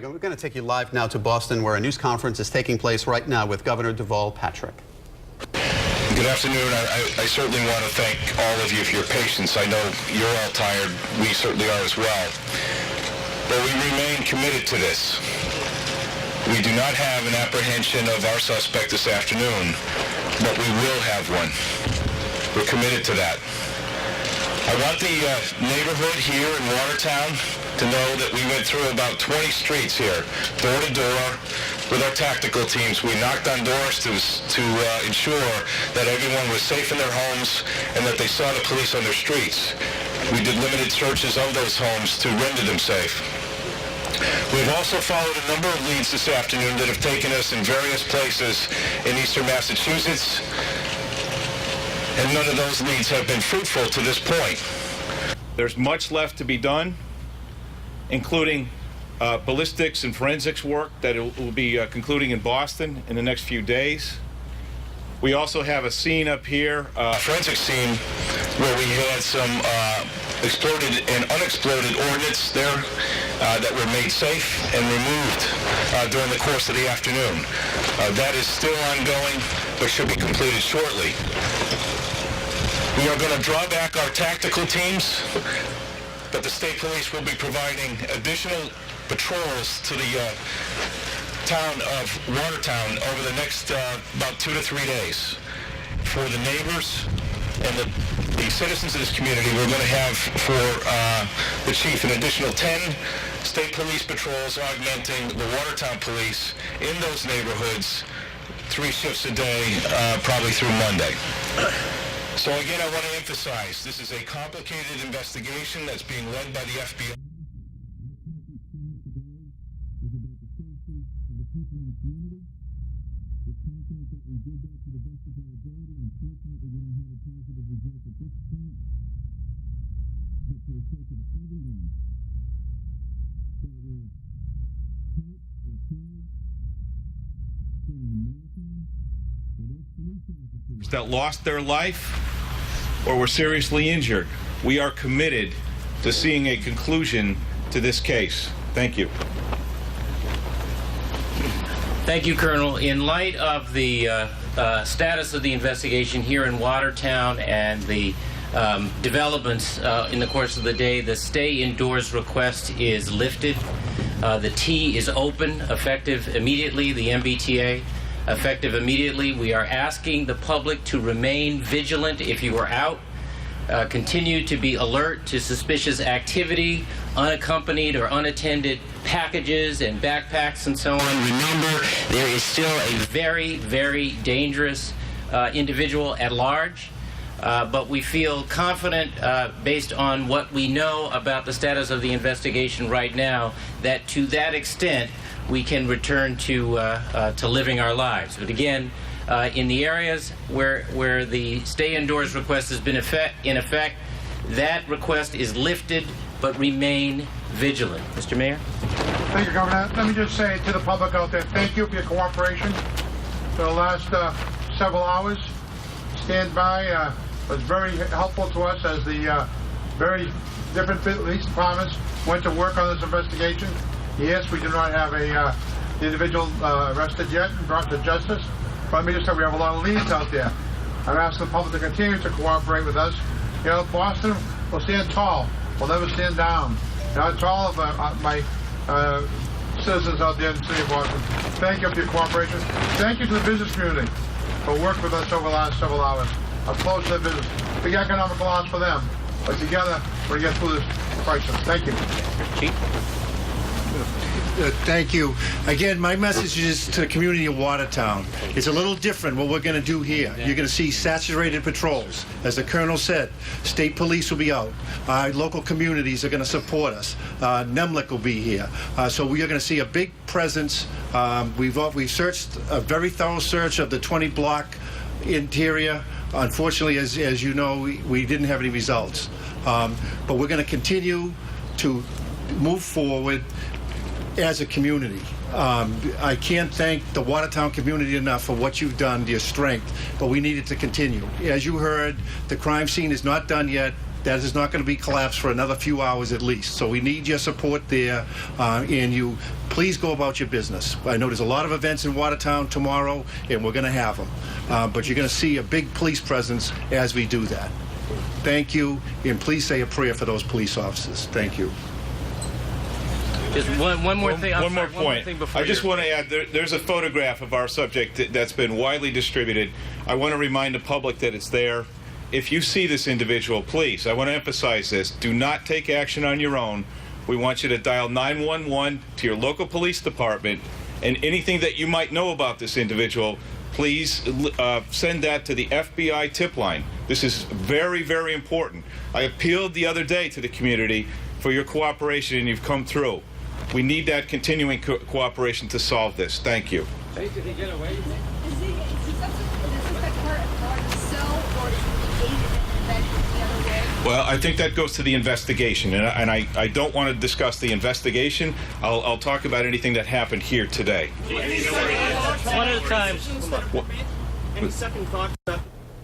We're going to take you live now to Boston, where a news conference is taking place right now with Governor Deval Patrick. Good afternoon. I certainly want to thank all of you for your patience. I know you're all tired. We certainly are as well. But we remain committed to this. We do not have an apprehension of our suspect this afternoon, but we will have one. We're committed to that. I want the neighborhood here in Watertown to know that we went through about 20 streets here, door to door, with our tactical teams. We knocked on doors to ensure that everyone was safe in their homes and that they saw the police on their streets. We did limited searches of those homes to render them safe. We've also followed a number of leads this afternoon that have taken us in various places in eastern Massachusetts, and none of those leads have been fruitful to this point. There's much left to be done, including ballistics and forensics work that will be concluding in Boston in the next few days. We also have a scene up here, a forensic scene, where we had some exploded and unexploded ordnance there that were made safe and removed during the course of the afternoon. That is still ongoing, but should be completed shortly. We are going to draw back our tactical teams, but the state police will be providing additional patrols to the town of Watertown over the next about 2 to 3 days. For the neighbors and the citizens of this community, we're going to have for the chief an additional 10 state police patrols augmenting the Watertown police in those neighborhoods, 3 shifts a day, probably through Monday. So again, I want to emphasize, this is a complicated investigation that's being led by the FBI. That lost their life or were seriously injured. We are committed to seeing a conclusion to this case. Thank you. Thank you, Colonel. In light of the status of the investigation here in Watertown and the developments in the course of the day, the stay indoors request is lifted. The T is open, effective immediately, the MBTA. Effective immediately. We are asking the public to remain vigilant if you are out. Continue to be alert to suspicious activity, unaccompanied or unattended packages and backpacks and so on. Remember, there is still a very, very dangerous individual at large, but we feel confident, based on what we know about the status of the investigation right now, that to that extent, we can return to living our lives. But again, in the areas where the stay indoors request has been in effect, that request is lifted, but remain vigilant. Mr. Mayor? Thank you, Governor. Let me just say to the public out there, thank you for your cooperation for the last several hours. Stand by was very helpful to us as the very different police departments went to work on this investigation. Yes, we do not have the individual arrested yet and brought to justice. But let me just say we have a lot of leads out there. I'm asking the public to continue to cooperate with us. You know, Boston will stand tall. We'll never stand down. You know, to all of my citizens out there in the city of Boston, thank you for your cooperation. Thank you to the business community for working with us over the last several hours. I've closed their business. Big economic loss for them. But together, we're going to get through this crisis. Thank you. Chief? Thank you. Again, my message is to the community of Watertown. It's a little different what we're going to do here. You're going to see saturated patrols. As the Colonel said, state police will be out. Our local communities are going to support us. NEMLIC will be here. So we are going to see a big presence. We've searched a very thorough search of the 20-block interior. Unfortunately, as you know, we didn't have any results. But we're going to continue to move forward as a community. I can't thank the Watertown community enough for what you've done, your strength, but we need it to continue. As you heard, the crime scene is not done yet. That is not going to be collapsed for another few hours at least. So we need your support there, and you please go about your business. I know there's a lot of events in Watertown tomorrow, and we're going to have them. But you're going to see a big police presence as we do that. Thank you, and please say a prayer for those police officers. Thank you. Just one more thing. One more point. I just want to add, there's a photograph of our subject that's been widely distributed. I want to remind the public that it's there. If you see this individual, please, I want to emphasize this, do not take action on your own. We want you to dial 911 to your local police department, and anything that you might know about this individual, please send that to the FBI tip line. This is very, very important. I appealed the other day to the community for your cooperation, and you've come through. We need that continuing cooperation to solve this. Thank you. Did he get away? Is he suspect part of the cell, or is he aided and abetted the other way? Well, I think that goes to the investigation, and I don't want to discuss the investigation. I'll talk about anything that happened here today. One at a time. Any second thoughts about